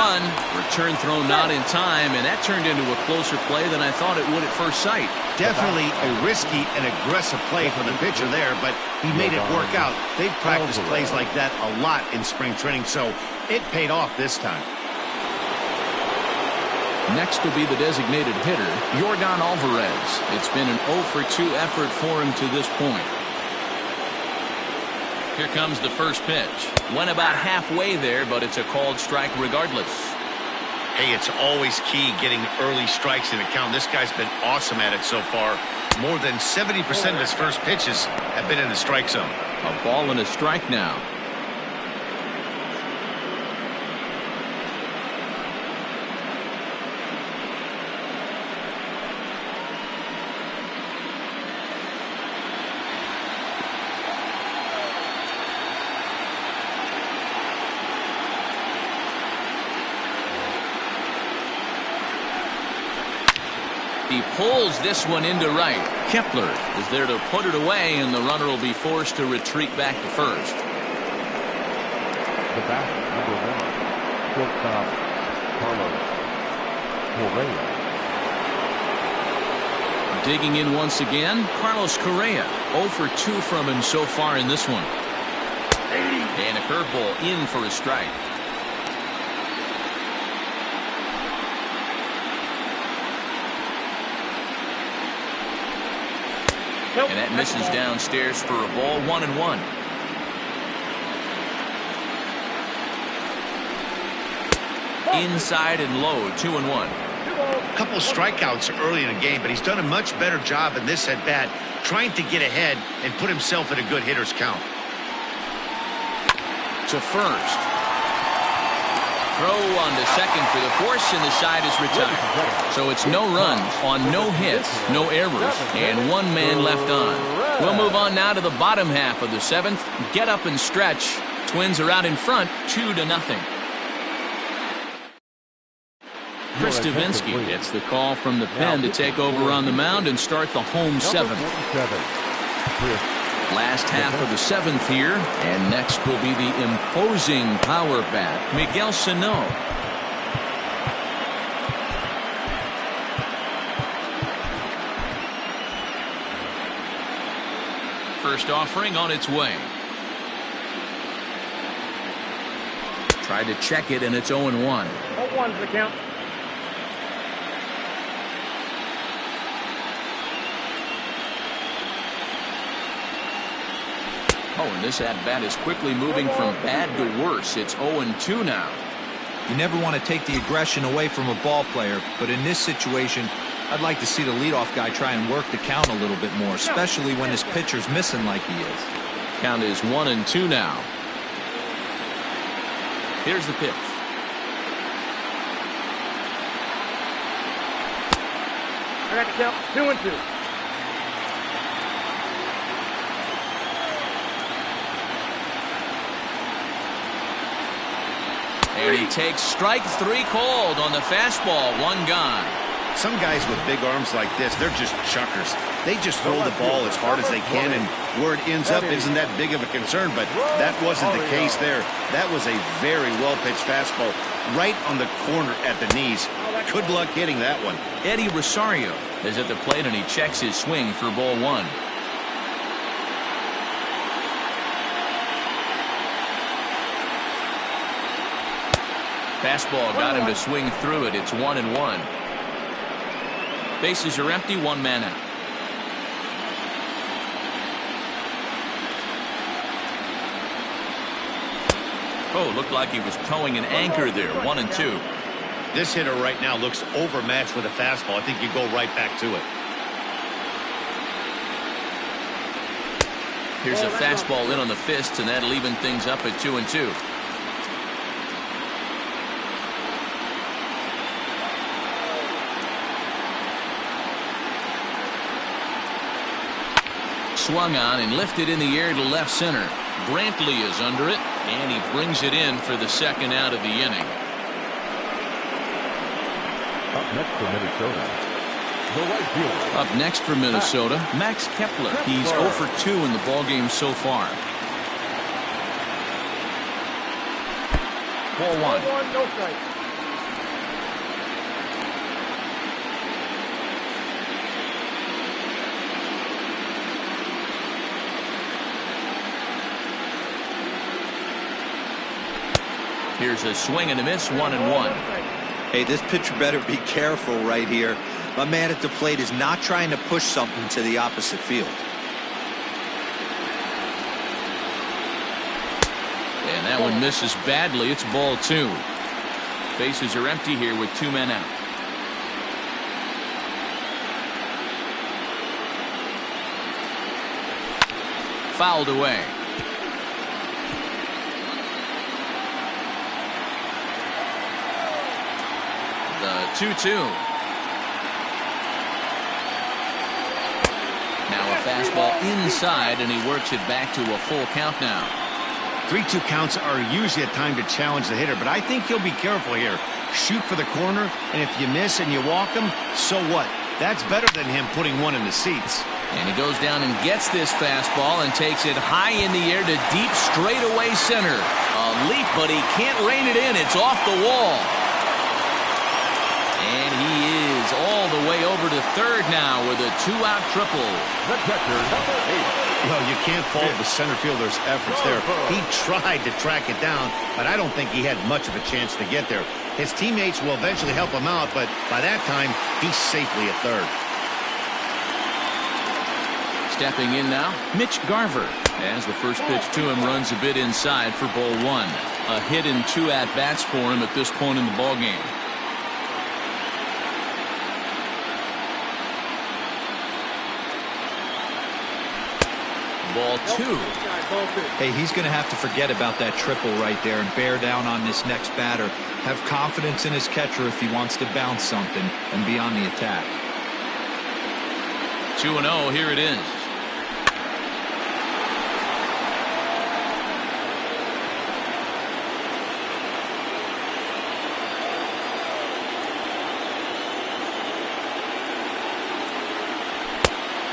Return throw not in time, and that turned into a closer play than I thought it would at first sight. Definitely a risky and aggressive play from the pitcher there, but he made it work out. They've practiced plays like that a lot in spring training, so it paid off this time. Next will be the designated hitter, Yordan Alvarez. It's been an 0-for-2 effort for him to this point. Here comes the first pitch. Went about halfway there, but it's a called strike regardless. Hey, it's always key getting early strikes in the count. This guy's been awesome at it so far. More than 70% of his first pitches have been in the strike zone. A ball and a strike now. He pulls this one into right. Kepler is there to put it away, and the runner will be forced to retreat back to first. The back, number 1, shortstop, Carlos Correa. Digging in once again, Carlos Correa. 0-for-2 from him so far in this one. And a curveball in for a strike. And that misses downstairs for a ball. 1-1. Inside and low. 2-1. A couple strikeouts early in the game, but he's done a much better job in this at bat, trying to get ahead and put himself in a good hitter's count. To first. Throw on to second for the force, and the side is retired. So it's no runs on no hits, no errors, and 1 man left on. We'll move on now to the bottom half of the 7th. Get up and stretch. Twins are out in front, 2-0. Chris Stavinsky gets the call from the pen to take over on the mound and start the home 7th. Last half of the 7th here, and next will be the imposing power bat, Miguel Sano. First offering on its way. Tried to check it, and it's 0-1. 0-1's the count. Oh, and this at-bat is quickly moving from bad to worse. It's 0-2 now. You never want to take the aggression away from a ball player, but in this situation, I'd like to see the leadoff guy try and work the count a little bit more, especially when his pitcher's missing like he is. Count is 1-2 now. Here's the pitch. I got the count. 2-2. And he takes strike 3 called on the fastball. 1 gone. Some guys with big arms like this, they're just chuckers. They just throw the ball as hard as they can, and where it ends up isn't that big of a concern, but that wasn't the case there. That was a very well-pitched fastball right on the corner at the knees. Good luck hitting that one. Eddie Rosario is at the plate, and he checks his swing for ball one. Fastball got him to swing through it. It's 1-1. Bases are empty, one man out. Oh, looked like he was towing an anchor there. 1-2. This hitter right now looks overmatched with a fastball. I think you go right back to it. Here's a fastball in on the fists, and that'll even things up at 2-2. Swung on and lifted in the air to left center. Brantley is under it, and he brings it in for the second out of the inning. Up next for Minnesota, the right fielder. Up next for Minnesota, Max Kepler. He's 0 for 2 in the ballgame so far. Ball one. No strike. Here's a swing and a miss, 1-1. Hey, this pitcher better be careful right here. My man at the plate is not trying to push something to the opposite field. And that one misses badly. It's ball two. Bases are empty here with 2 men out. Fouled away. The 2-2. Now a fastball inside, and he works it back to a full count now. 3-2 counts are usually a time to challenge the hitter, but I think he'll be careful here. Shoot for the corner, and if you miss and you walk him, so what? That's better than him putting one in the seats. And he goes down and gets this fastball and takes it high in the air to deep straightaway center. A leap, but he can't rein it in. It's off the wall. And he is all the way over to third now with a 2-out triple. The catcher, number 8. Well, you can't fault the center fielder's efforts there. He tried to track it down, but I don't think he had much of a chance to get there. His teammates will eventually help him out, but by that time, he's safely at third. Stepping in now, Mitch Garver. As the first pitch to him runs a bit inside for ball one. A hit and 2 at-bats for him at this point in the ballgame. Ball two. Hey, he's going to have to forget about that triple right there and bear down on this next batter. Have confidence in his catcher if he wants to bounce something and be on the attack. 2-0, here it is.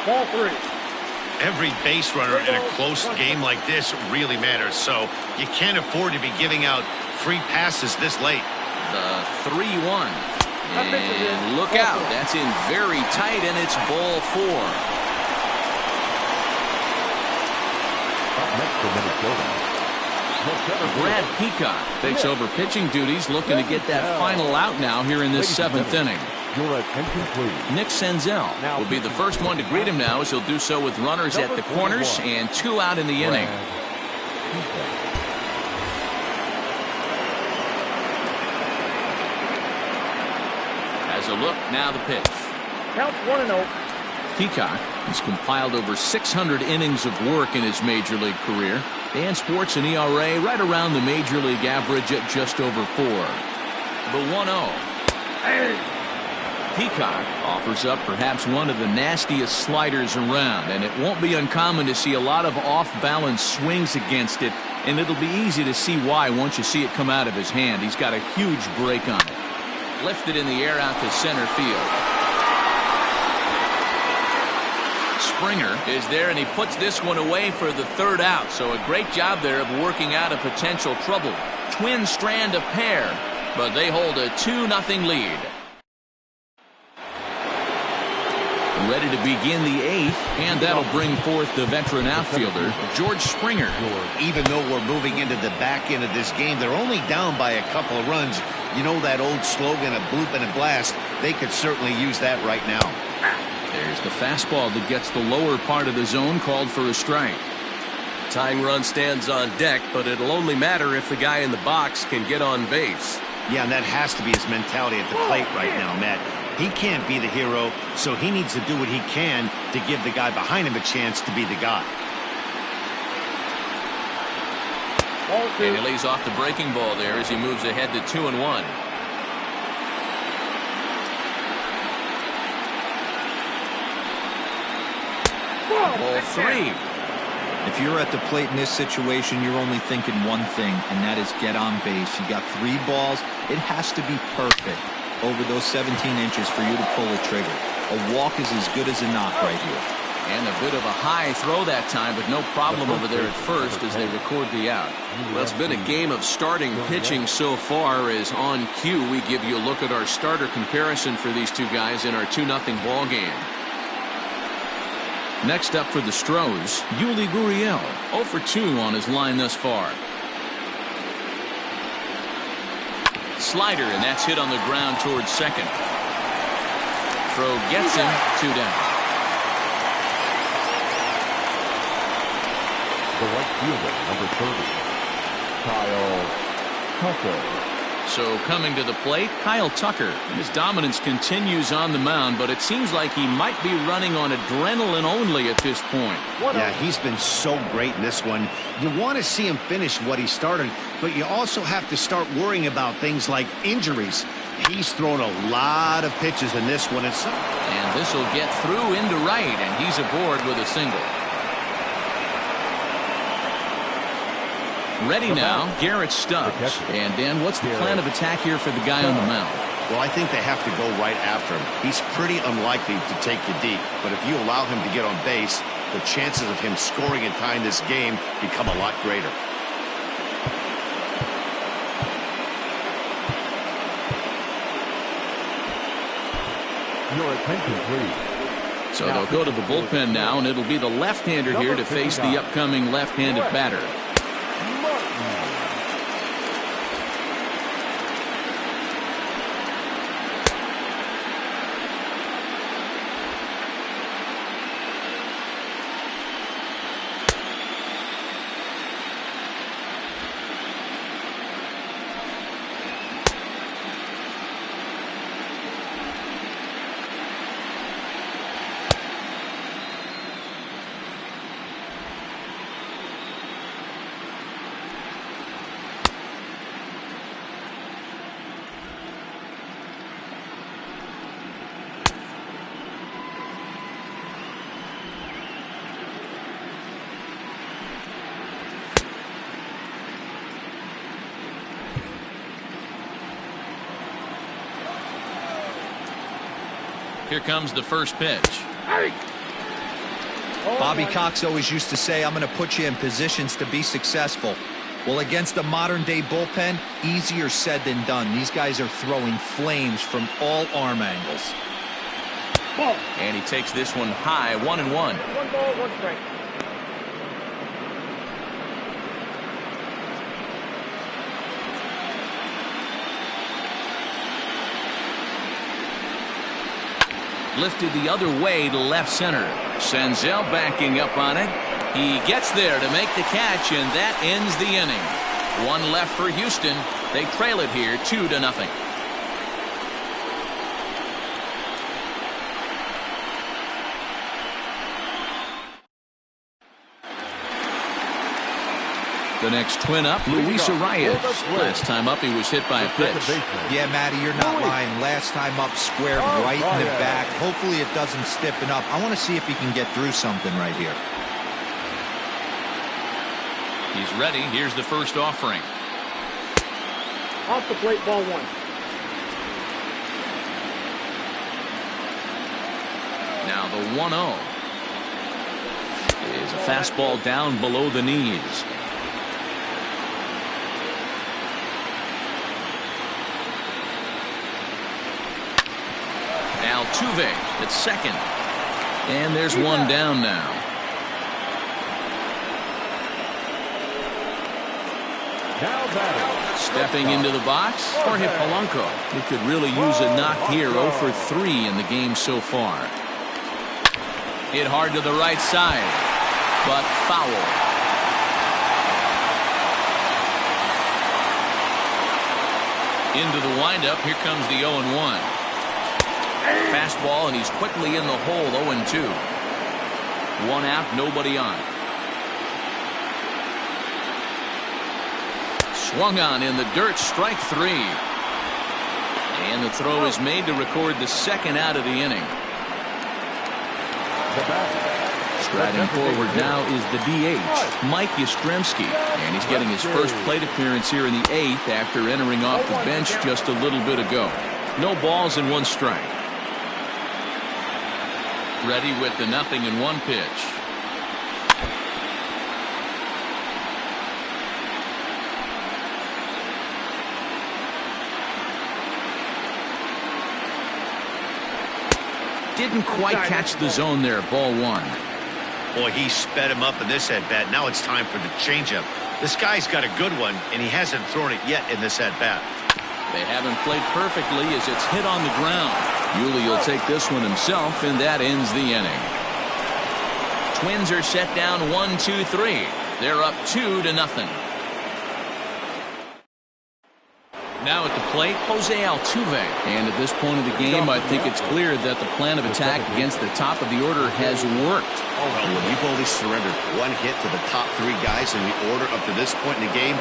Ball three. Every base runner in a close game like this really matters, so you can't afford to be giving out free passes this late. The 3-1. And look out. That's in very tight, and it's ball 4. Up next for Minnesota, Brad Peacock takes over pitching duties, looking to get that final out now here in this 7th inning. your attention please. Nick Senzel will be the first one to greet him now, as he'll do so with runners at the corners and 2 out in the inning. As a look, now the pitch. Count 1-0. Peacock has compiled over 600 innings of work in his major league career and sports an ERA right around the major league average at just over 4. The 1-0. Peacock offers up perhaps one of the nastiest sliders around, and it won't be uncommon to see a lot of off-balance swings against it, and it'll be easy to see why once you see it come out of his hand. He's got a huge break on it. Lifted in the air out to center field. Springer is there, and he puts this one away for the third out. So a great job there of working out a potential trouble. Twins strand a pair, but they hold a 2-0 lead. Ready to begin the 8th, and that'll bring forth the veteran outfielder, George Springer. Even though we're moving into the back end of this game, they're only down by a couple of runs. You know that old slogan, a bloop and a blast? They could certainly use that right now. There's the fastball that gets the lower part of the zone, called for a strike. Tying run stands on deck, but it'll only matter if the guy in the box can get on base. Yeah, and that has to be his mentality at the plate right now, Matt. He can't be the hero, so he needs to do what he can to give the guy behind him a chance to be the guy. And he lays off the breaking ball there as he moves ahead to 2-1. Ball 3. If you're at the plate in this situation, you're only thinking one thing, and that is get on base. You got 3 balls. It has to be perfect over those 17 inches for you to pull a trigger. A walk is as good as a knock right here. And a bit of a high throw that time, but no problem over there at first as they record the out. Well, it's been a game of starting pitching so far, as on cue we give you a look at our starter comparison for these two guys in our 2-0 ball game. Next up for the Astros, Yuli Gurriel, 0 for 2 on his line thus far. Slider, and that's hit on the ground towards second. Throw gets him, 2 down. The right fielder, number 30, Kyle Tucker. So coming to the plate, Kyle Tucker. His dominance continues on the mound, but it seems like he might be running on adrenaline only at this point. Yeah, he's been so great in this one. You want to see him finish what he started, but you also have to start worrying about things like injuries. He's thrown a lot of pitches in this one. And this will get through into right, and he's aboard with a single. Ready now, Garrett Stubbs. And Dan, what's the plan of attack here for the guy on the mound? Well, I think they have to go right after him. He's pretty unlikely to take you deep, but if you allow him to get on base, the chances of him scoring and tying this game become a lot greater. Your attention, please. So they'll go to the bullpen now, and it'll be the left-hander here to face the upcoming left-handed batter. Here comes the first pitch. Bobby Cox always used to say, I'm going to put you in positions to be successful. Well, against a modern-day bullpen, easier said than done. These guys are throwing flames from all arm angles. And he takes this one high, 1-1. 1 ball, 1 strike. Lifted the other way to left center. Senzel backing up on it. He gets there to make the catch, and that ends the inning. 1 left for Houston. They trail it here 2-0. The next twin up, Luis Arias. Last time up, he was hit by a pitch. Yeah, Matty, you're not lying. Last time up, squared right in the back. Hopefully it doesn't stiffen up. I want to see if he can get through something right here. He's ready. Here's the first offering. Off the plate, ball 1. Now the 1-0. is a fastball down below the knees. Altuve at second. And there's one down now. Stepping into the box, Jorge Polanco. He could really use a knock here. 0 for 3 in the game so far. Hit hard to the right side, but foul. Into the windup. Here comes the 0-1. Fastball, and he's quickly in the hole. 0-2. One out, nobody on. Swung on in the dirt, strike 3. And the throw is made to record the second out of the inning. Striding forward now is the DH, Mike Yastrzemski. And he's getting his first plate appearance here in the 8th after entering off the bench just a little bit ago. No balls and 1 strike. Ready with the 0-1 pitch. Didn't quite catch the zone there. Ball 1. Boy, he sped him up in this at-bat. Now it's time for the changeup. This guy's got a good one, and he hasn't thrown it yet in this at-bat. They haven't played perfectly as it's hit on the ground. Yuli will take this one himself, and that ends the inning. Twins are set down 1-2-3. They're up 2-0. Now at the plate, Jose Altuve. And at this point of the game, I think it's clear that the plan of attack against the top of the order has worked. Well, when you've only surrendered 1 hit to the top 3 guys in the order up to this point in the game,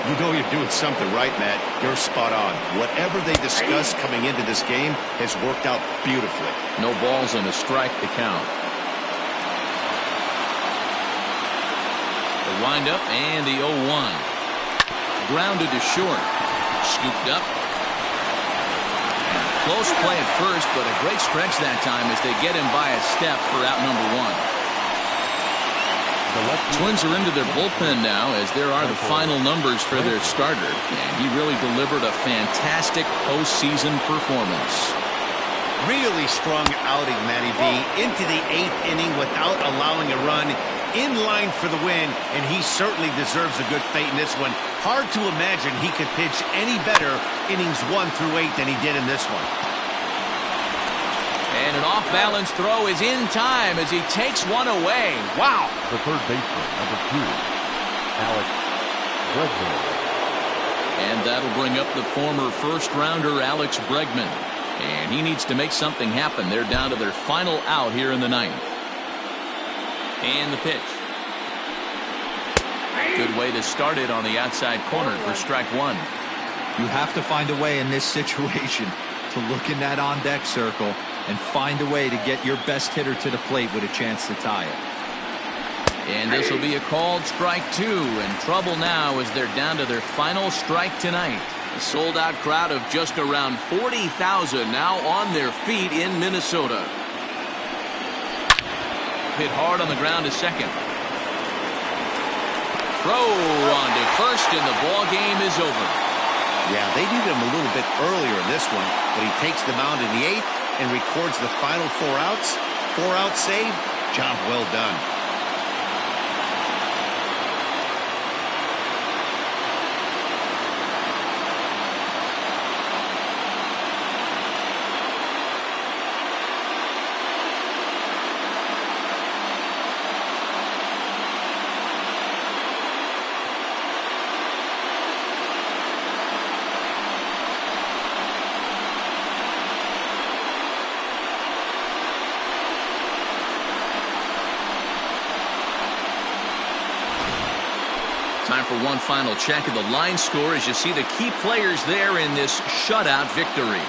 you know you're doing something right, Matt. You're spot on. Whatever they discussed coming into this game has worked out beautifully. No balls and a strike to count. The windup and the 0-1. Grounded to short. Scooped up. Close play at first, but a great stretch that time as they get him by a step for out number 1. Twins are into their bullpen now as there are the final numbers for their starter. And he really delivered a fantastic postseason performance. Really strong outing, Matty V. Into the 8th inning without allowing a run. In line for the win, and he certainly deserves a good fate in this one. Hard to imagine he could pitch any better innings 1 through 8 than he did in this one. And an off-balance throw is in time as he takes one away. Wow. The third baseman, number 2, Alex Bregman. And that'll bring up the former first-rounder Alex Bregman. And he needs to make something happen. They're down to their final out here in the 9th. And the pitch. Good way to start it on the outside corner for strike 1. You have to find a way in this situation to look in that on-deck circle and find a way to get your best hitter to the plate with a chance to tie it. And this will be a called strike 2. And trouble now as they're down to their final strike tonight. A sold-out crowd of just around 40,000 now on their feet in Minnesota. Hit hard on the ground to second. Throw on to first, and the ball game is over. Yeah, they needed him a little bit earlier in this one, but he takes the mound in the 8th and records the final 4 outs. 4-out save. Job well done. Time for one final check of the line score as you see the key players there in this shutout victory.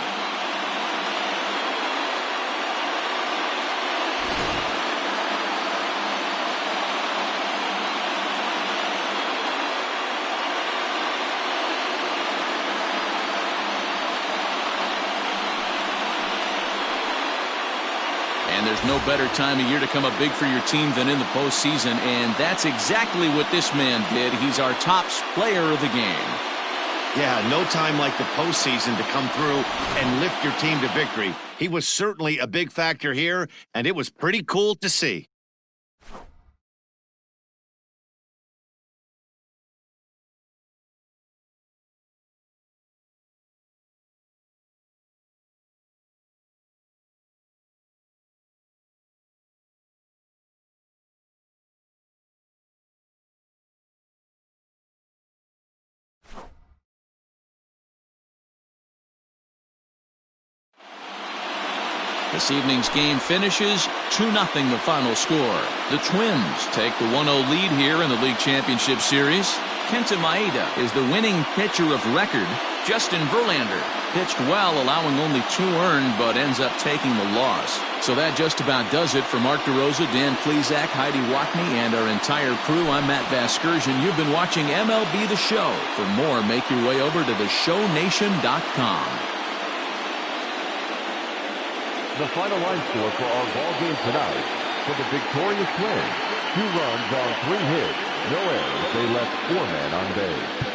And there's no better time of year to come up big for your team than in the postseason, and that's exactly what this man did. He's our top player of the game. Yeah, no time like the postseason to come through and lift your team to victory. He was certainly a big factor here, and it was pretty cool to see. This evening's game finishes 2-0 the final score. The Twins take the 1-0 lead here in the League Championship Series. Kenta is the winning pitcher of record. Justin Verlander pitched well, allowing only 2 earned, but ends up taking the loss. So that just about does it for Mark DeRosa, Dan Plesac, Heidi Watney, and our entire crew. I'm Matt Vasgersian. You've been watching MLB The Show. For more, make your way over to theshownation.com. The final line score for our ball game tonight. For the victorious Twins, 2 runs on 3 hits, no errors. They left 4 men on base.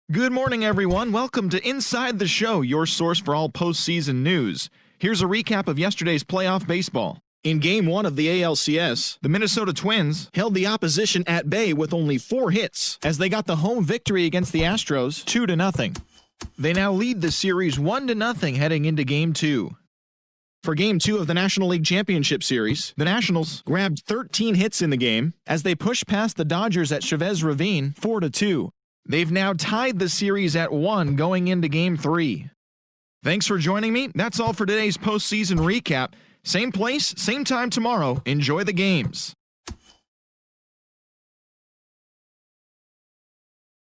Good morning, everyone. Welcome to Inside the Show, your source for all postseason news. Here's a recap of yesterday's playoff baseball. In Game 1 of the ALCS, the Minnesota Twins held the opposition at bay with only 4 hits as they got the home victory against the Astros 2-0. They now lead the series 1-0 heading into Game 2. For Game 2 of the National League Championship Series, the Nationals grabbed 13 hits in the game as they pushed past the Dodgers at Chavez Ravine 4-2. They've now tied the series at 1 going into Game 3. Thanks for joining me. That's all for today's postseason recap. Same place, same time tomorrow. Enjoy the games.